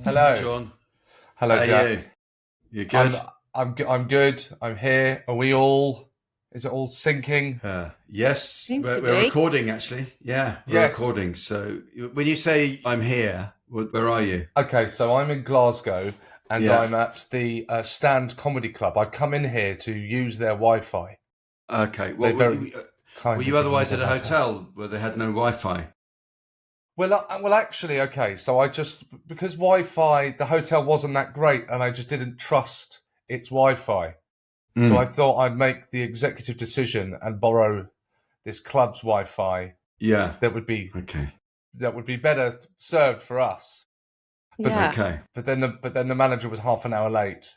Hello. Sean. Hello, How Jack. are you? You good? I'm good. I'm here. Are we all? Is it all syncing? Yes, Seems we're to be. recording actually. Yeah, we're Yes. recording. So when you say I'm here, where are you? Okay, so I'm in Glasgow and Yeah. I'm at the Stand Comedy Club. I've come in here to use their Wi-Fi. Okay. They Well, very were kindly you otherwise at given a me the hotel. hotel where they had no Wi-Fi? Well, actually, okay. So because Wi-Fi, the hotel wasn't that great, and I just didn't trust its Wi-Fi. So I thought I'd make the executive decision and borrow this club's Wi-Fi. Yeah. That would be Okay. better served for us. But, Yeah. Okay. But then the manager was half an hour late.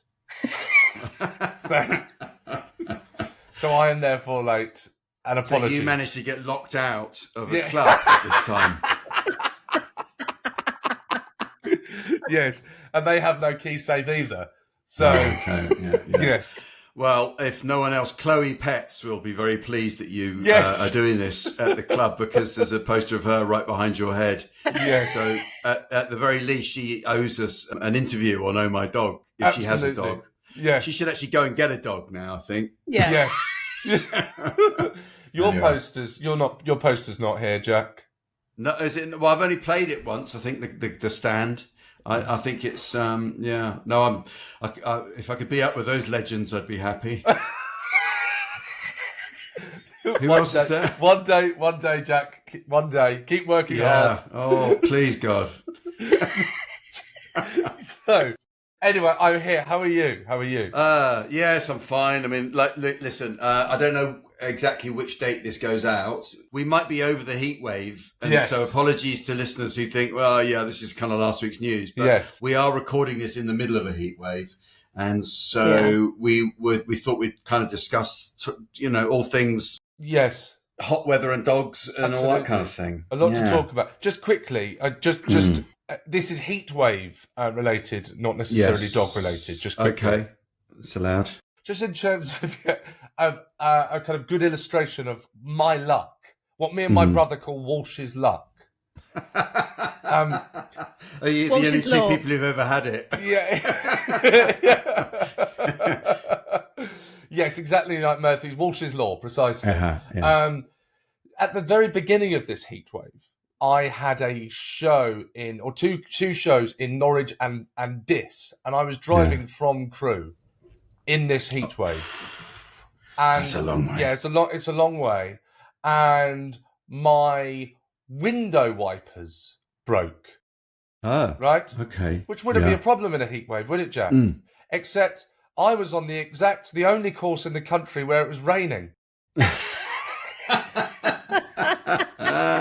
So I am therefore late. And So apologies. you managed to get locked out of a club this time. Yes, and they have no key safe either. So Okay. Yeah. yes. Well, if no one else, Chloe Pets will be very pleased that you Yes. are doing this at the club because there's a poster of her right behind your head. Yes. So at the very least, she owes us an interview on Oh My Dog if she has a Absolutely. dog. Yes. She should actually go and get a dog now, I think. Yeah. Yes. Your Anyway. your poster's not here, Jack. No, is it? Well, I've only played it once. I think the stand. I think it's yeah. No, if I could be up with those legends, I'd be happy. Who else is there? One day, Jack. One day. Keep working Yeah. Oh, please, God. hard. So, anyway, I'm here. How are you? Yes, I'm fine. I mean, listen, I don't know exactly which date this goes out. We might be over the heat wave, and Yes. so apologies to listeners who think, well, yeah, this is kind of last week's news. But Yes. we are recording this in the middle of a heat wave, and so we thought we'd kind of discuss, all things Yes. hot weather and dogs and all that Absolutely. kind of thing. A lot to Yeah. talk about. Just quickly, this is heat wave related, not necessarily Yes. dog related. Just quickly. Okay, it's allowed. Just in terms of a kind of good illustration of my luck, what me and my brother call Walsh's luck. Are you the Walsh's only two law. people who've ever had it? Yeah. Yes, exactly like Murphy's Walsh's law, precisely. Yeah. At the very beginning of this heat wave, I had a show two shows in Norwich and Diss, and I was driving from Crewe in this heat wave. And That's a long way. Yeah, it's a long way. And my window wipers broke, Oh, right? okay. Which wouldn't be a problem in a heat wave, would it, Jack? Except I was on the only course in the country where it was raining.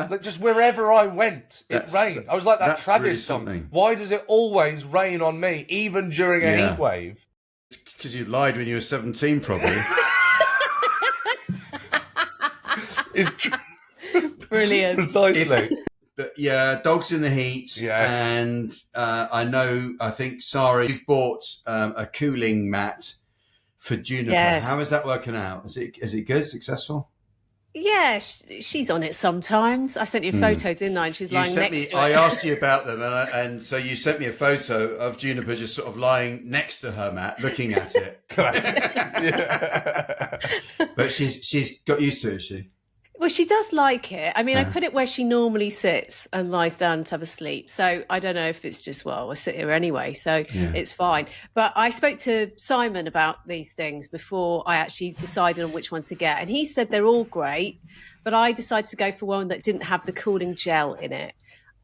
Like, just wherever I went, it rained. I was like that that's Travis really song. something. Why does it always rain on me, even during a heat wave? Because you lied when you were 17, probably. It's Brilliant. precisely. But yeah, dogs in the heat. Yes. And I think, Sara, you've bought a cooling mat for Juniper. Yes. How is that working out? Is it good, successful? Yeah, she's on it sometimes. I sent you a photo, didn't I? And she's lying next to I it. asked you about them, and so you sent me a photo of Juniper just sort of lying next to her mat, looking at it. Yeah. But she's got used to it, has she? Well, she does like it. I mean, I put it where she normally sits and lies down to have a sleep. So I don't know if it's just, well, I sit here anyway, so it's fine. But I spoke to Simon about these things before I actually decided on which one to get. And he said they're all great, but I decided to go for one that didn't have the cooling gel in it.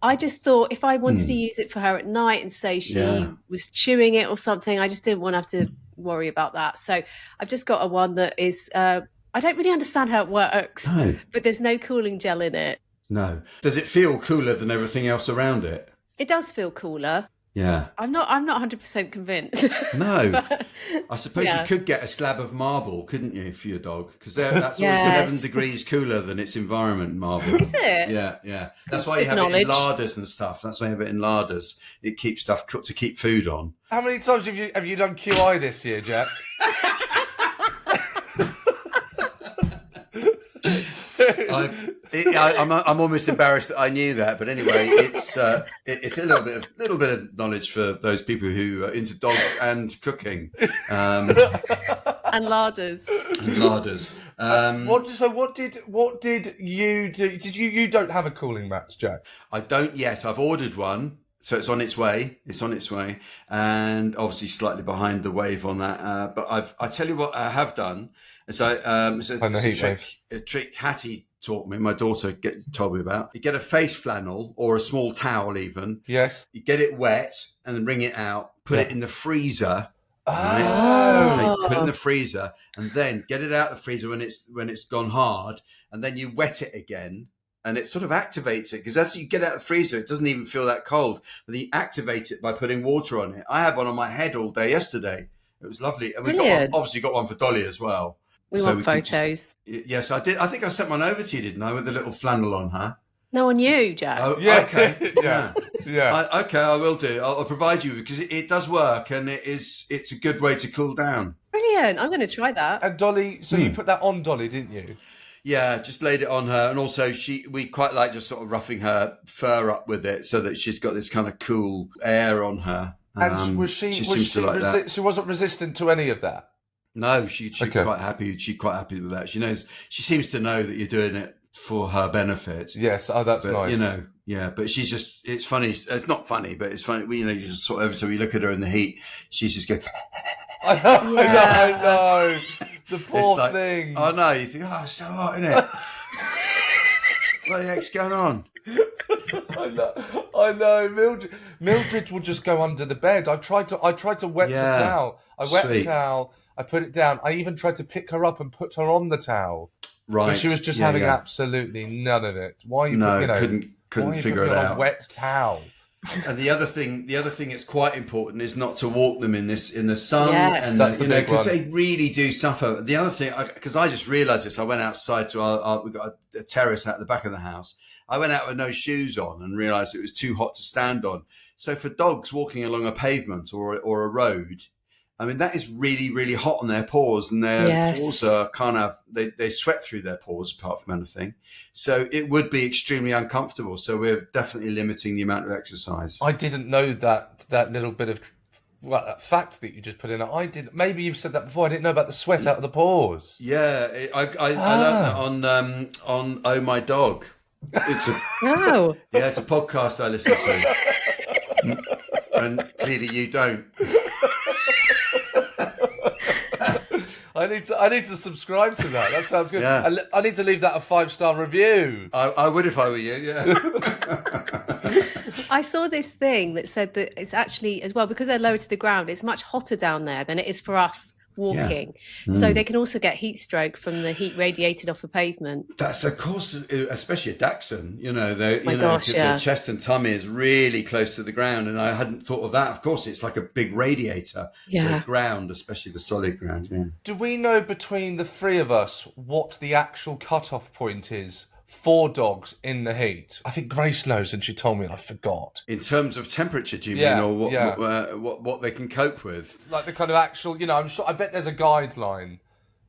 I just thought if I wanted to use it for her at night and say she was chewing it or something, I just didn't want to have to worry about that. So I've just got a one that is... I don't really understand how it works, but there's no cooling gel in it. No. Does it feel cooler than everything else around it? It does feel cooler. Yeah. I'm not 100% convinced. No. But, I suppose you could get a slab of marble, couldn't you, for your dog? Because that's always Yes. 11 degrees cooler than its environment, marble. Is it? Yeah. That's That's why you good have it in knowledge. larders and stuff. That's why you have it in larders. It keeps stuff cooked to keep food on. How many times have you done QI this year, Jack? I'm almost embarrassed that I knew that, but anyway, it's a little bit of knowledge for those people who are into dogs and cooking, And larders. What did you do? You don't have a cooling mat, Jack? I don't yet. I've ordered one, so it's on its way. And obviously slightly behind the wave on that. But I tell you what I have done. And so it's a trick Hattie taught me. My daughter told me about. You get a face flannel or a small towel, even. Yes. You get it wet and then wring it out. Put it in the freezer. Oh. Put it in the freezer and then get it out of the freezer when it's gone hard, and then you wet it again, and it sort of activates it, because as you get out of the freezer, it doesn't even feel that cold. But then you activate it by putting water on it. I had one on my head all day yesterday. It was lovely, and we obviously got one for Dolly as well. We want photos. Yes, I did. I think I sent one over to you, didn't I, with the little flannel on her? No, on you, Jack. Oh, yeah. Okay. Yeah. Okay, I will do. I'll provide you, because it does work, and it's a good way to cool down. Brilliant. I'm going to try that. And Dolly, so you put that on Dolly, didn't you? Yeah, just laid it on her, and also we quite like just sort of roughing her fur up with it, so that she's got this kind of cool air on her. And she wasn't resistant to any of that? No, she's quite happy. She's quite happy with that. She knows. She seems to know that you're doing it for her benefit. Yes. Oh, that's nice. You know, yeah. But she's just. It's funny. It's not funny, but it's funny. You know, you just sort of every time you look at her in the heat, she's just going. I know. The poor thing. I know. You think, it's so hot, isn't it? What the heck's going on? I know. Mildred will just go under the bed. I tried to wet the towel. I wet the towel. I put it down. I even tried to pick her up and put her on the towel. Right. But she was just having absolutely none of it. Why? Couldn't figure it out. A wet towel. And the other thing that's quite important is not to walk them in the sun. Yes. And that's because they really do suffer. The other thing, because I just realised this, I went outside to we've got a terrace out the back of the house. I went out with no shoes on and realised it was too hot to stand on. So for dogs walking along a pavement or a road, I mean, that is really, really hot on their paws, and their paws are kind of, they sweat through their paws apart from anything. So it would be extremely uncomfortable. So we're definitely limiting the amount of exercise. I didn't know that little bit of that fact that you just put in. I didn't. Maybe you've said that before. I didn't know about the sweat out of the paws. Yeah, I learned that on Oh My Dog. It's a it's a podcast I listen to, and clearly you don't. I need to subscribe to that. That sounds good. Yeah. I need to leave that a 5-star review. I would if I were you. Yeah. I saw this thing that said that it's actually, as well, because they're lower to the ground, it's much hotter down there than it is for us walking. So they can also get heat stroke from the heat radiated off the pavement. That's, of course, especially a Dachshund, because gosh, their chest and tummy is really close to the ground, and I hadn't thought of that. Of course, it's like a big radiator for the ground, especially the solid ground. Yeah. Do we know between the three of us what the actual cutoff point is for dogs in the heat? I think Grace knows, and she told me, and I forgot. In terms of temperature, do you mean, or what they can cope with? Like the kind of actual, I'm sure. I bet there's a guideline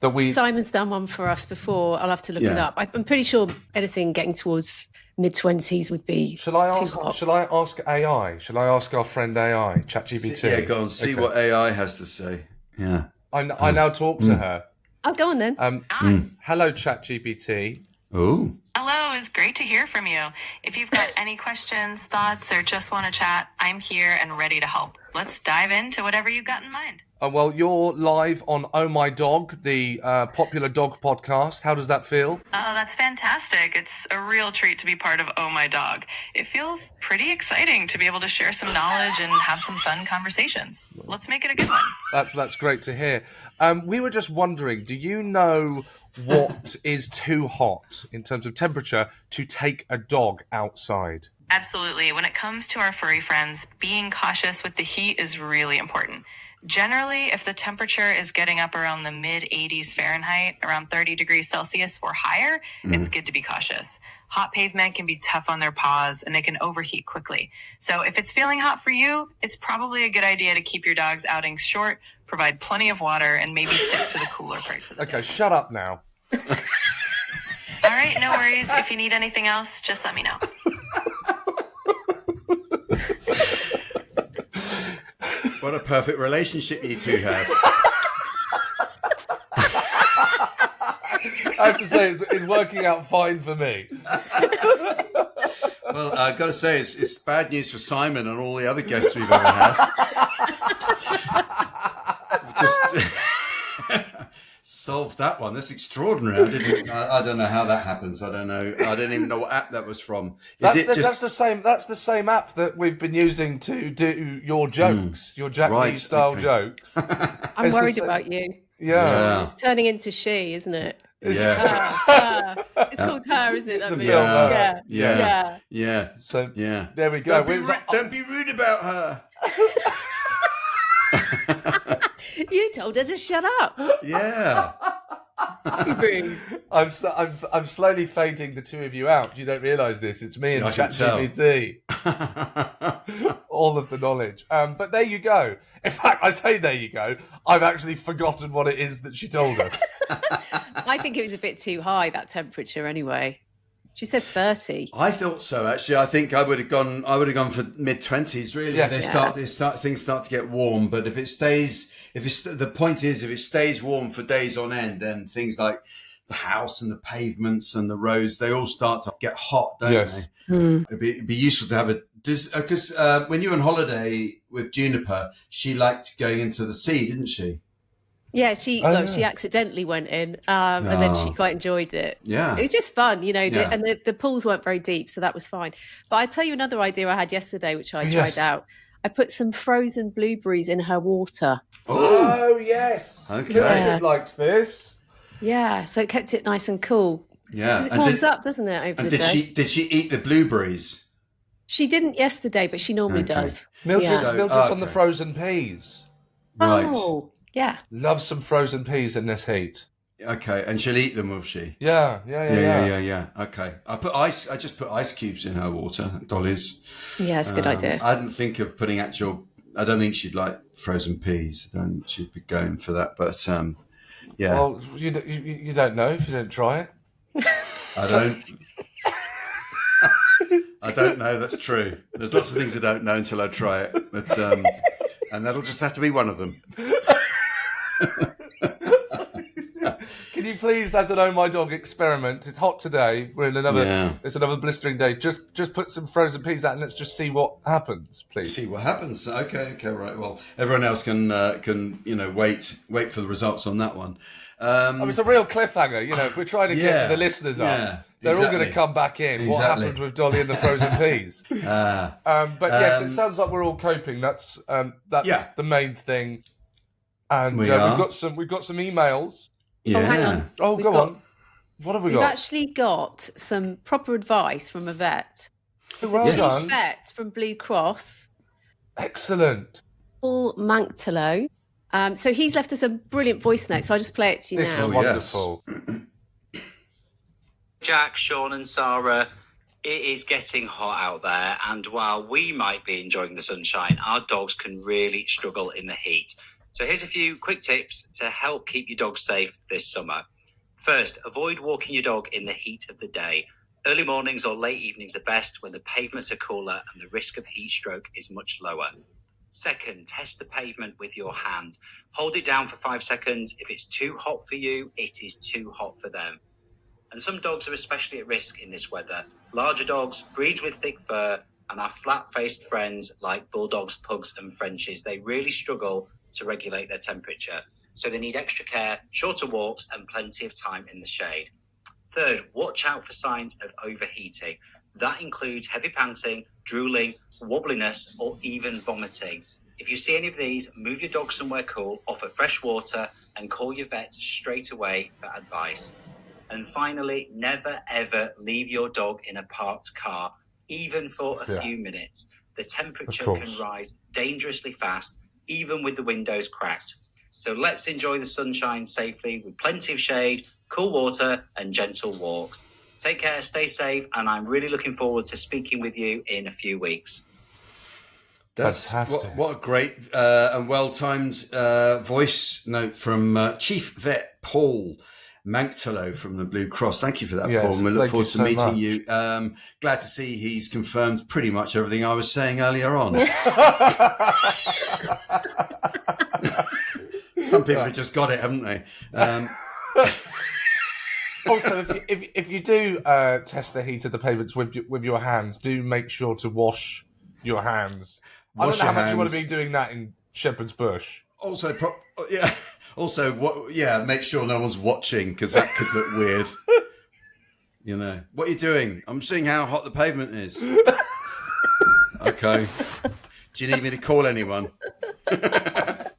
that we. Simon's done one for us before. I'll have to look it up. I'm pretty sure anything getting towards mid-20s would be. Shall I ask AI? Shall I ask our friend AI, ChatGPT? Yeah, go on. See what AI has to say. Yeah. I now talk to her. Oh, go on then. Hello, ChatGPT. Oh. Hello, it's great to hear from you. If you've got any questions, thoughts, or just want to chat, I'm here and ready to help. Let's dive into whatever you've got in mind. Well, you're live on Oh My Dog, the popular dog podcast. How does that feel? Oh, that's fantastic. It's a real treat to be part of Oh My Dog. It feels pretty exciting to be able to share some knowledge and have some fun conversations. Let's make it a good one. That's great to hear. We were just wondering, do you know what is too hot in terms of temperature to take a dog outside? Absolutely. When it comes to our furry friends, being cautious with the heat is really important. Generally, if the temperature is getting up around the mid-80s Fahrenheit, around 30 degrees Celsius or higher, it's good to be cautious. Hot pavement can be tough on their paws and they can overheat quickly. So if it's feeling hot for you, it's probably a good idea to keep your dog's outings short, provide plenty of water, and maybe stick to the cooler parts of the day. Okay, shut up now. All right, no worries. If you need anything else, just let me know. What a perfect relationship you two have. I have to say, it's working out fine for me. Well, I've got to say, it's bad news for Simon and all the other guests we've ever had. Just solved that one. That's extraordinary. I don't know how that happens. I don't know. I don't even know what app that was from. That's the same app that we've been using to do your jokes, your Jack D style jokes. I'm worried about you. Yeah. It's turning into she, isn't it? Yeah. It's called Her, isn't it? That movie? Yeah. So yeah. there we go. Don't be rude about her. You told her to shut up. Yeah. Rude. I'm slowly fading the two of you out. You don't realise this. It's me and ChatGPT. All of the knowledge. But there you go. In fact, I say there you go. I've actually forgotten what it is that she told us. I think it was a bit too high, that temperature anyway. She said 30. I thought so, actually. I think I would have gone for mid-20s, really. Yes. Things start to get warm, but the point is, if it stays warm for days on end, then things like the house and the pavements and the roads, they all start to get hot, don't they? It'd be useful to have because when you were on holiday with Juniper, she liked going into the sea, didn't she? Yeah, she accidentally went in, and then she quite enjoyed it. Yeah, it was just fun, and the pools weren't very deep, so that was fine. But I tell you another idea I had yesterday, which I tried out. I put some frozen blueberries in her water. Oh yes, okay. Mildred likes this. Yeah, so it kept it nice and cool. Yeah, it warms up, doesn't it? Over the day. Did she eat the blueberries? She didn't yesterday, but she normally does. Mildred's on the frozen peas. Right. Oh. Yeah. Love some frozen peas in this heat. Okay, and she'll eat them, will she? Yeah. Okay. I just put ice cubes in her water, Dolly's. Yeah, it's a good idea. I didn't think of putting I don't think she'd like frozen peas. I don't think she'd be going for that, but yeah. Well, you don't know if you don't try it. I don't. I don't know, that's true. There's lots of things I don't know until I try it, but and that'll just have to be one of them. Can you please, as an Oh My Dog experiment, it's hot today, we're in it's another blistering day, just put some frozen peas out and let's just see what happens, please. See what happens. Okay, right. Well, everyone else can wait for the results on that one. It's a real cliffhanger, if we're trying to get the listeners up, they're all going to come back in. What happened with Dolly and the frozen peas? But yes, it sounds like we're all coping. That's the main thing. And we've got some emails. Yeah. Oh, hang on. Oh, go on. What have we got? We've actually got some proper advice from a vet. Well done. Vet from Blue Cross. Excellent. Paul Manktelow. So he's left us a brilliant voice note, so I'll just play it to you now. This is wonderful. Jack, Seann and Sara, it is getting hot out there, and while we might be enjoying the sunshine, our dogs can really struggle in the heat. So here's a few quick tips to help keep your dog safe this summer. First, avoid walking your dog in the heat of the day. Early mornings or late evenings are best when the pavements are cooler and the risk of heat stroke is much lower. Second, test the pavement with your hand. Hold it down for 5 seconds. If it's too hot for you, it is too hot for them. And some dogs are especially at risk in this weather. Larger dogs, breeds with thick fur, and our flat-faced friends like bulldogs, pugs and Frenchies, they really struggle to regulate their temperature. So they need extra care, shorter walks and plenty of time in the shade. Third, watch out for signs of overheating. That includes heavy panting, drooling, wobbliness, or even vomiting. If you see any of these, move your dog somewhere cool, offer fresh water, and call your vet straight away for advice. And finally, never ever leave your dog in a parked car, even for a few minutes. The temperature can rise dangerously fast, even with the windows cracked. So let's enjoy the sunshine safely with plenty of shade, cool water, and gentle walks. Take care, stay safe, and I'm really looking forward to speaking with you in a few weeks. That's fantastic. What a great and well-timed voice note from Chief Vet Paul. Manktelow from the Blue Cross. Thank you for that, Yes, Paul. And we look thank forward you to so meeting much. you. Glad to see he's confirmed pretty much everything I was saying earlier on. Some people have just got it, haven't they? Also, if you do test the heat of the pavements with your hands, do make sure to wash your hands. I don't know how much you want to be doing that in Shepherd's Bush. Also, make sure no one's watching, because that could look weird. You know, what are you doing? I'm seeing how hot the pavement is. Okay. Do you need me to call anyone? The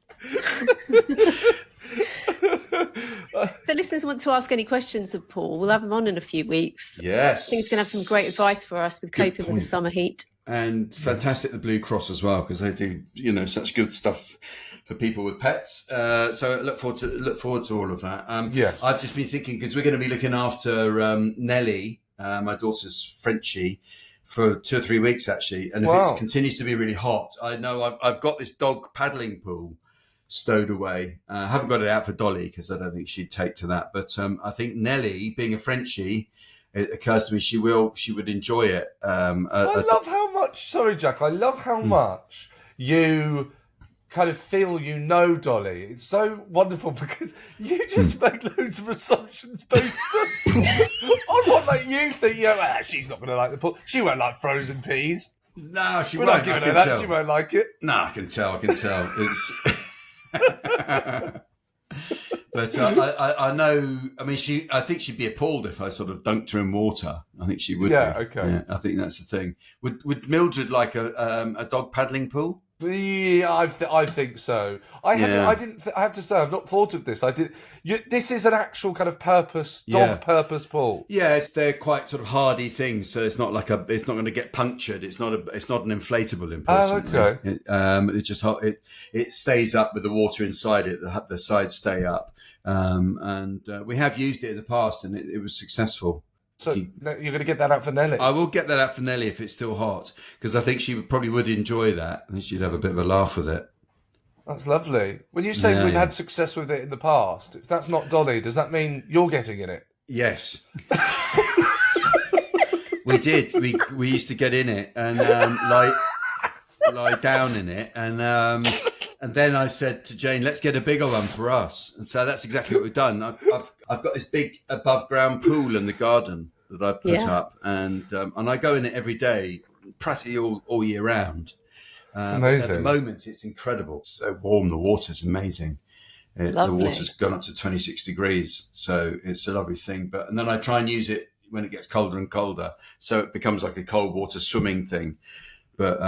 listeners want to ask any questions of Paul. We'll have him on in a few weeks. Yes. I think he's going to have some great advice for us with Good coping with the summer heat. And fantastic, the Blue Cross as well, because they do, such good stuff for people with pets. So look forward to all of that. Yes. I've just been thinking, because we're going to be looking after Nellie, my daughter's Frenchie, for 2 or 3 weeks actually. And if it continues to be really hot, I know I've got this dog paddling pool stowed away. I haven't got it out for Dolly because I don't think she'd take to that. But I think Nellie, being a Frenchie, it occurs to me she would enjoy it. I love how much. Sorry, Jack. I love how much you kind of feel Dolly. It's so wonderful because you just make loads of assumptions based on what you think. She's not going to like the pool. She won't like frozen peas. No, she We're won't. not giving her that. She won't like it. No, I can tell. It's. But I know. I mean, I think she'd be appalled if I sort of dunked her in water. I think she would. Yeah. be. Okay. Yeah, I think that's the thing. Would Mildred like a dog paddling pool? Yeah, I think so. I have to say, I've not thought of this. This is an actual kind of dog purpose pool. Yeah, they're quite sort of hardy things, so it's not it's not going to get punctured. It's not an inflatable. Importantly. Oh, okay. It's just it stays up with the water inside it. The sides stay up, and we have used it in the past, and it was successful. So you're going to get that out for Nellie? I will get that out for Nellie if it's still hot, because I think she probably would enjoy that. I think she'd have a bit of a laugh with it. That's lovely. When you say we've had success with it in the past, if that's not Dolly, does that mean you're getting in it? Yes. We did. We used to get in it and lie down in it, and then I said to Jane, "Let's get a bigger one for us." And so that's exactly what we've done. I've got this big above ground pool in the garden that I've put up, and I go in it every day, practically all year round. It's amazing. At the moment, it's incredible. It's so warm. The water's amazing. The water's gone up to 26 degrees, so it's a lovely thing. And then I try and use it when it gets colder and colder, so it becomes like a cold water swimming thing. But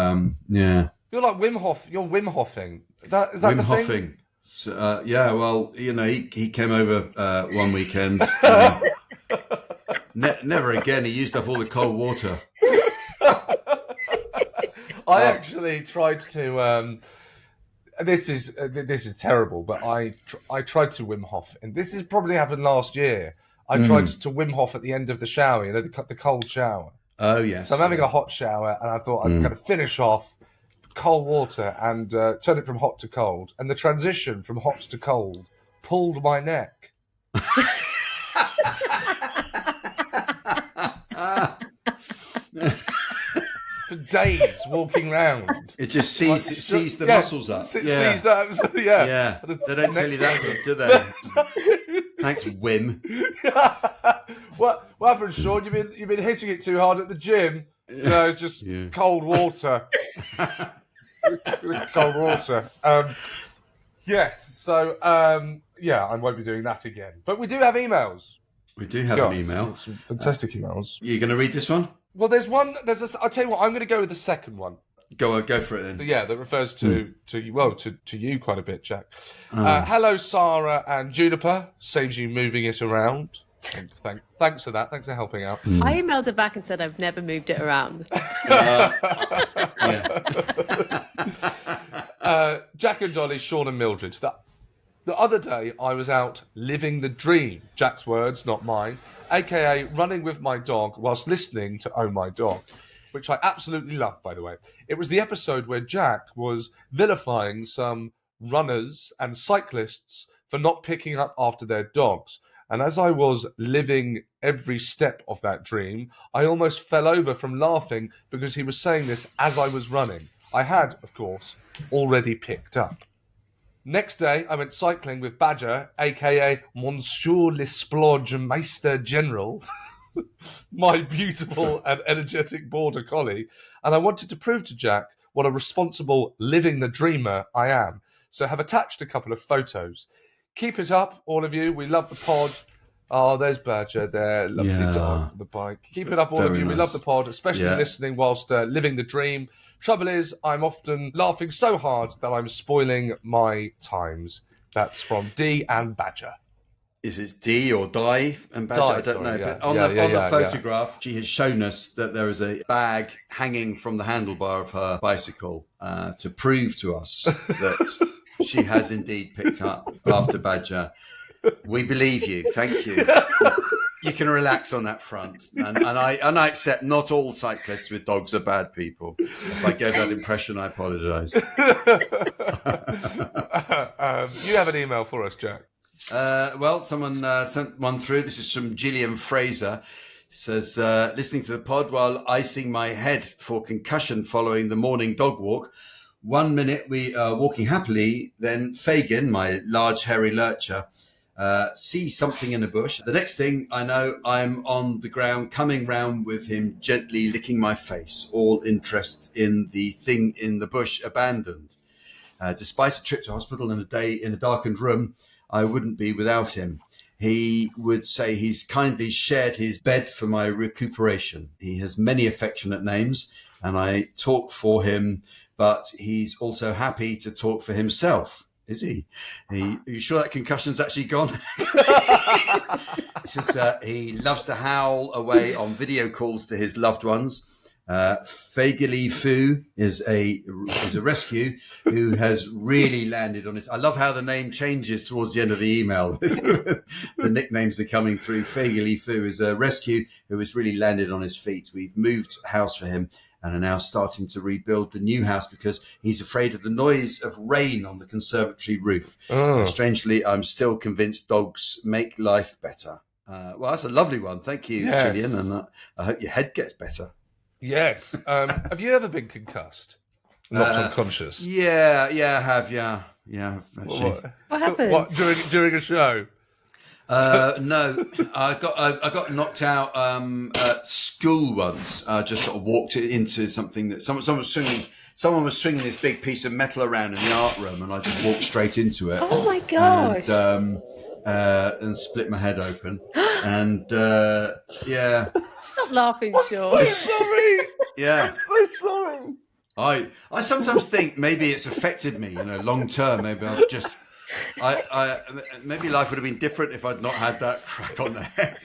yeah. You're like Wim Hof. You're Wim Hofing. Is that Wim the Hofing. thing? So, yeah, well, he came over one weekend. Never again. He used up all the cold water. I actually tried to. This is terrible, but I tried to Wim Hof, and this has probably happened last year. I tried to Wim Hof at the end of the shower, the cold shower. Oh yes. So I'm having a hot shower, and I thought I'd kind of finish off cold water and turn it from hot to cold, and the transition from hot to cold pulled my neck. For days walking round. It just seized the muscles up. Seized up, so, yeah. Yeah. They don't tell you that, do they? Thanks, Wim. What happened, Sean? You've been hitting it too hard at the gym. It's just cold water. Cold water. Yes. So I won't be doing that again. But we do have emails. We do have an email. Some fantastic emails. You're going to read this one? Well, there's one. I'll tell you what. I'm going to go with the second one. Go for it then. Yeah, that refers to you quite a bit, Jack. Hello, Sara and Juniper. Saves you moving it around. Thanks for that. Thanks for helping out. I emailed her back and said I've never moved it around. Jack and Dolly, Seann and Mildred. The other day, I was out living the dream. Jack's words, not mine. AKA running with my dog whilst listening to Oh My Dog, which I absolutely loved, by the way. It was the episode where Jack was vilifying some runners and cyclists for not picking up after their dogs. And as I was living every step of that dream, I almost fell over from laughing because he was saying this as I was running. I had, of course, already picked up. Next day, I went cycling with Badger, a.k.a. Monsieur L'Esplodge Meister General, my beautiful and energetic border collie, and I wanted to prove to Jack what a responsible, living the dreamer I am. So I have attached a couple of photos. Keep it up, all of you. We love the pod. Oh, there's Badger there. Lovely dog on the bike. Keep it up, all of you. Nice. We love the pod, especially listening whilst living the dream. Trouble is, I'm often laughing so hard that I'm spoiling my times. That's from D and Badger. Is it D or Die and Badger? I don't know. Yeah. But on the photograph, she has shown us that there is a bag hanging from the handlebar of her bicycle to prove to us that she has indeed picked up after Badger. We believe you. Thank you. You can relax on that front. And I accept not all cyclists with dogs are bad people. If I gave that impression, I apologise. You have an email for us, Jack. Well, someone sent one through. This is from Gillian Fraser. It says, listening to the pod while icing my head for concussion following the morning dog walk. 1 minute we are walking happily, then Fagin, my large hairy lurcher, see something in a bush. The next thing I know, I'm on the ground, coming round with him, gently licking my face, all interest in the thing in the bush abandoned. Despite a trip to hospital and a day in a darkened room, I wouldn't be without him. He would say he's kindly shared his bed for my recuperation. He has many affectionate names, and I talk for him, but he's also happy to talk for himself. Is he? Are you sure that concussion's actually gone? It's just, he loves to howl away on video calls to his loved ones. Fagily Foo is a rescue who has really landed on his. I love how the name changes towards the end of the email. The nicknames are coming through. Fagily Foo is a rescue who has really landed on his feet. We've moved house for him and are now starting to rebuild the new house because he's afraid of the noise of rain on the conservatory roof. Strangely, I'm still convinced dogs make life better. Well, that's a lovely one. Thank you, Gillian, and I hope your head gets better. Yes. Have you ever been concussed? Not unconscious? Yeah, I have. Yeah. Actually. What happened? What, during a show? No, I got knocked out at school once. I just sort of walked into something that someone was swinging. Someone was swinging this big piece of metal around in the art room, and I just walked straight into it. Oh my gosh! And split my head open. And yeah. Stop laughing, Sean. I'm so sorry. Yeah. I'm so sorry. I sometimes think maybe it's affected me, long term. Maybe I've just. Maybe life would have been different if I'd not had that crack on the head.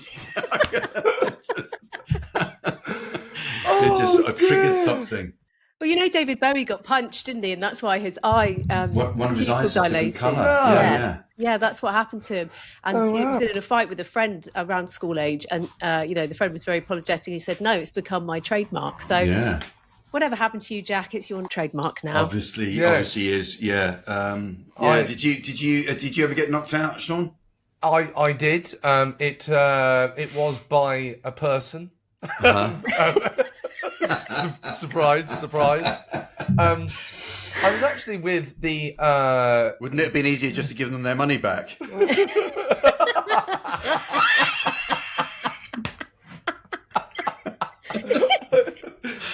It just sort of triggered something. Well, David Bowie got punched, didn't he? And that's why his eye, one of his eyes is different colour. Yeah, that's what happened to him. And he was in a fight with a friend around school age, and the friend was very apologetic. He said, "No, it's become my trademark." So, whatever happened to you, Jack, it's your trademark now. Obviously is. Yeah. Did you ever get knocked out, Sean? I did. It was by a person. Surprise. I was actually with the... Wouldn't it have been easier just to give them their money back?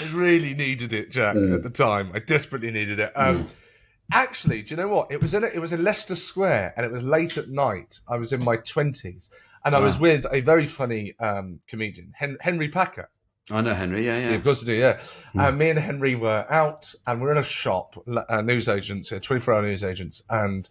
I really needed it, Jack, at the time. I desperately needed it. Actually, do you know what? It was in Leicester Square, and it was late at night. I was in my 20s, and I was with a very funny comedian, Henry Packer. I know Henry, yeah. Of course I do, yeah. Me and Henry were out, and we're in a shop, newsagents, 24-hour newsagents, and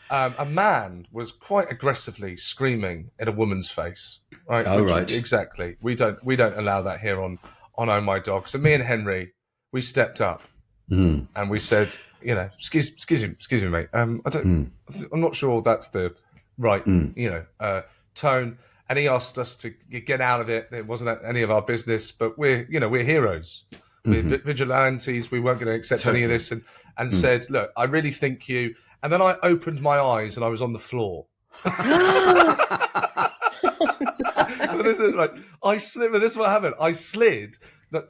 a man was quite aggressively screaming at a woman's face. Right? Right. Exactly. We don't allow that here on Oh My Dog. So me and Henry, we stepped up, and we said, excuse me, mate. I'm not sure that's the right, tone. And he asked us to get out of it. It wasn't any of our business, but we're heroes. We're vigilantes. We weren't going to accept any of this, and said, "Look, I really think you." And then I opened my eyes, and I was on the floor. So this is right. I slid. This is what happened. I slid.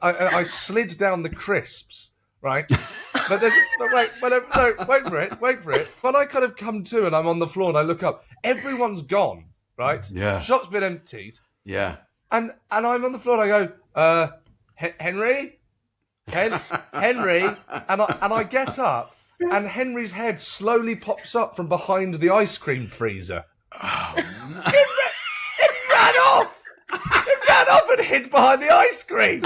I slid down the crisps. Right. But there's wait for it. When I kind of come to and I'm on the floor and I look up, everyone's gone. Right. Yeah. Shop's been emptied. Yeah. And I'm on the floor and I go, Henry, and I get up and Henry's head slowly pops up from behind the ice cream freezer. Oh, no. It ran off. It ran off and hid behind the ice cream.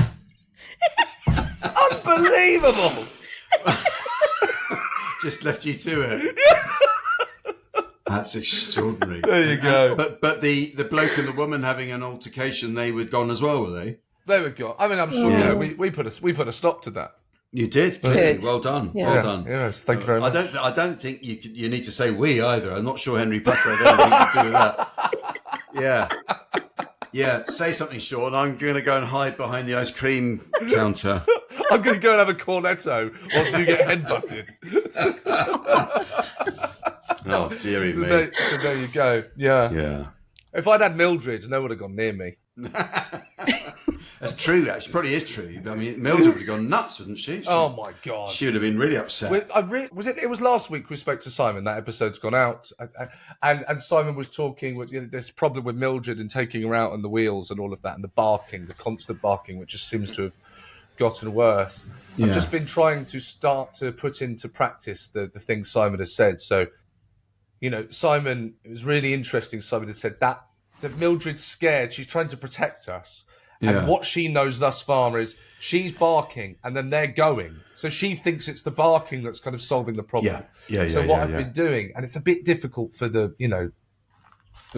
Unbelievable. Just left you to it. That's extraordinary. There you go. But the bloke and the woman having an altercation, they were gone as well, were they? There we go. I mean, I'm sure we put a stop to that. You did. Good. Well done. Yeah. Well done. Yes, thank you very much. I don't think you need to say we either. I'm not sure Henry Pucker had anything to do with that. Yeah. Yeah, say something, Sean. I'm going to go and hide behind the ice cream counter. I'm going to go and have a cornetto whilst you get headbutted. Oh, dearie me. So there you go. Yeah. Yeah. If I'd had Mildred, no one would have gone near me. That's true, actually. Probably is true. I mean, Mildred would have gone nuts, wouldn't she? Oh, my God. She would have been really upset. It was last week we spoke to Simon. That episode's gone out. And Simon was talking with this problem with Mildred and taking her out on the wheels and all of that, and the barking, the constant barking, which just seems to have gotten worse. Yeah. I've just been trying to start to put into practice the things Simon has said. So, Simon, it was really interesting. Simon had said that Mildred's scared. She's trying to protect us. Yeah. And what she knows thus far is she's barking and then they're going. So she thinks it's the barking that's kind of solving the problem. So what I've been doing, and it's a bit difficult for the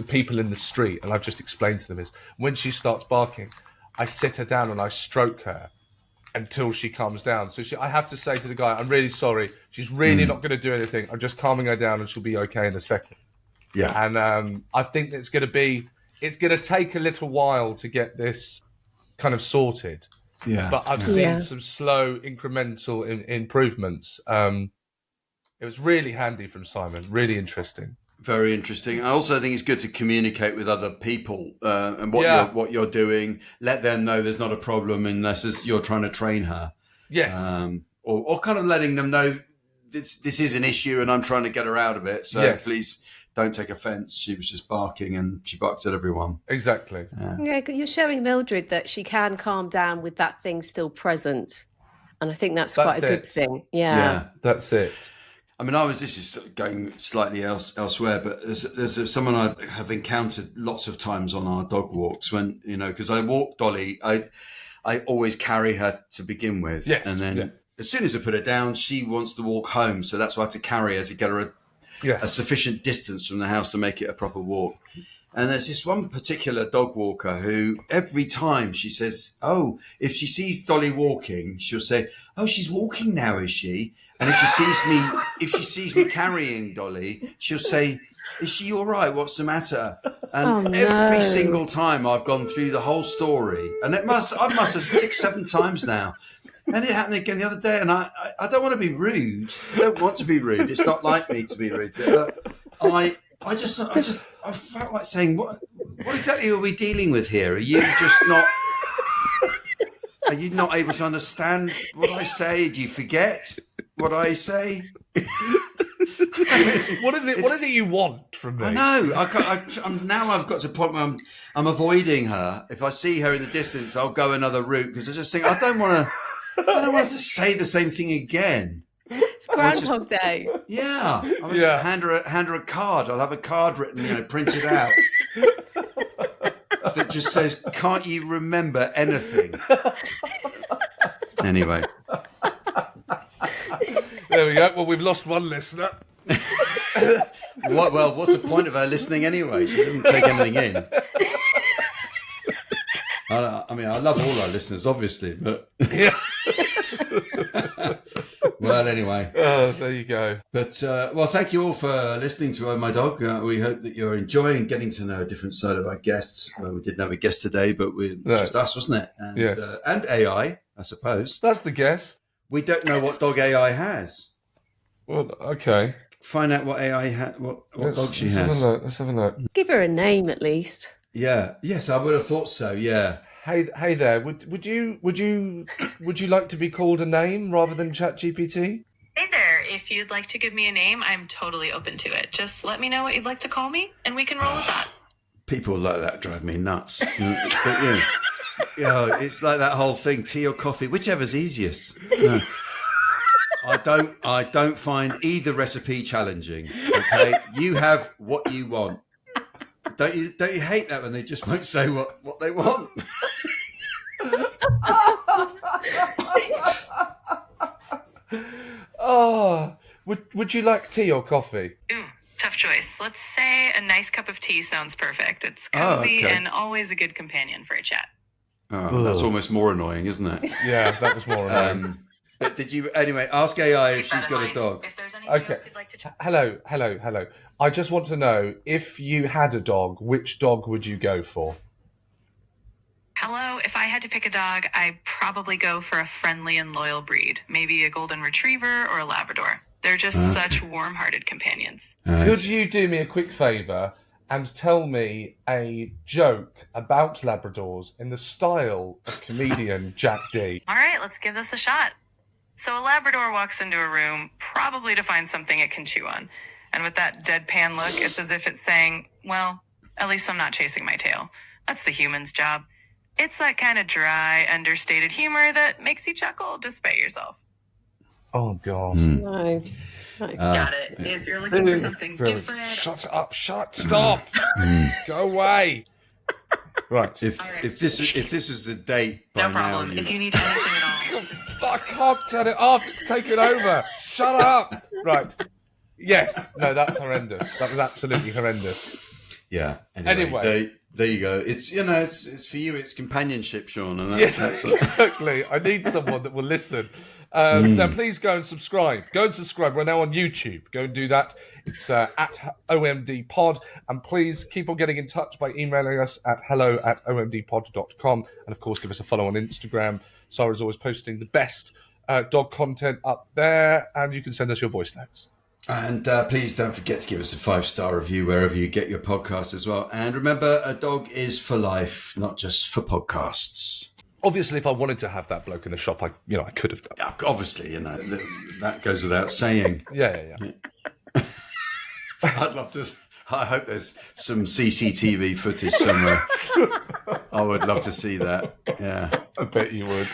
people in the street, and I've just explained to them, is when she starts barking, I sit her down and I stroke her until she calms down. So I have to say to the guy, I'm really sorry. She's really not going to do anything. I'm just calming her down and she'll be okay in a second. Yeah. And I think it's going to take a little while to get this kind of sorted. Yeah. But I've seen some slow incremental improvements. It was really handy from Simon. Really interesting. Very interesting. I also think it's good to communicate with other people and what you're doing. Let them know there's not a problem unless you're trying to train her. Yes. Or kind of letting them know this is an issue and I'm trying to get her out of it. So please don't take offence. She was just barking and she barks at everyone. Exactly. Yeah, you're showing Mildred that she can calm down with that thing still present. And I think that's quite a good thing. Yeah. That's it. I mean, this is going slightly elsewhere, but there's someone I have encountered lots of times on our dog walks when, because I walk Dolly, I always carry her to begin with. Yes. And then as soon as I put her down, she wants to walk home. So that's why I have to carry her to get her a sufficient distance from the house to make it a proper walk. And there's this one particular dog walker who every time she says, if she sees Dolly walking, she'll say, she's walking now, is she? And if she sees me carrying Dolly, she'll say, is she all right? What's the matter? And every single time I've gone through the whole story, and I must have 6-7 times now. And it happened again the other day, and I don't want to be rude. I don't want to be rude. It's not like me to be rude. But I felt like saying, what exactly are we dealing with here? Are you just not? Are you not able to understand what I say? Do you forget what I say? What is it you want from me? I know. Now I've got to a point where I'm avoiding her. If I see her in the distance, I'll go another route because I just think I don't want to say the same thing again. It's Groundhog Day. Yeah. I'll just hand her a card. I'll have a card written, printed out. That just says, can't you remember anything? Anyway. There we go. Well, we've lost one listener. What's the point of her listening anyway? She doesn't take anything in. I mean, I love all our listeners, obviously, but... Well, anyway. There you go. But, thank you all for listening to Oh My Dog. We hope that you're enjoying getting to know a different side of our guests. We didn't have a guest today, but it's just us, wasn't it? And, and AI, I suppose. That's the guess. We don't know what dog AI has. Well, okay. Find out what AI what dog she has. Let's have a look. Give her a name at least. Yeah. Yes, I would have thought so. Yeah. Hey there. Would you like to be called a name rather than ChatGPT? Hey there, if you'd like to give me a name, I'm totally open to it. Just let me know what you'd like to call me, and we can roll with that. People like that drive me nuts. But, it's like that whole thing: tea or coffee, whichever's easiest. No. I don't find either recipe challenging. Okay, you have what you want. Don't you hate that when they just won't say what they want? Oh, would you like tea or coffee? Ooh, tough choice. Let's say a nice cup of tea sounds perfect. It's cozy and always a good companion for a chat. Oh, that's almost more annoying, isn't it? Yeah, that was more annoying. But did you anyway? Ask AI if she's got a dog. If there's anything else you'd like to chat. Hello. I just want to know, if you had a dog, which dog would you go for? Hello, if I had to pick a dog, I'd probably go for a friendly and loyal breed. Maybe a golden retriever or a Labrador. They're just such warm-hearted companions. Could you do me a quick favour and tell me a joke about Labradors in the style of comedian Jack D? All right, let's give this a shot. So a Labrador walks into a room, probably to find something it can chew on. And with that deadpan look, it's as if it's saying, well, at least I'm not chasing my tail. That's the human's job. It's that kind of dry, understated humor that makes you chuckle despite yourself. Oh, God. No. Got it. If you're looking for something different... Shut up. Stop. Go away. Right. If this was a date by No problem. now, If you need anything at all... I can't turn it off. It's taken over. Shut up. Right. Yes. No, that's horrendous. That was absolutely horrendous. Yeah. Anyway. There you go. It's it's for you. It's companionship, Sean. And Yes, exactly. I need someone that will listen. Now, please go and subscribe. We're now on YouTube. Go and do that. It's at OMD Pod. And please keep on getting in touch by emailing us at hello@omdpod.com. And, of course, give us a follow on Instagram. Sara's always posting the best dog content up there. And you can send us your voice notes. And please don't forget to give us a 5-star review wherever you get your podcasts as well. And remember, a dog is for life, not just for podcasts. Obviously, if I wanted to have that bloke in the shop, I could have done. Yeah, obviously, that goes without saying. Yeah. I'd love to. I hope there's some CCTV footage somewhere. I would love to see that. Yeah, I bet you would.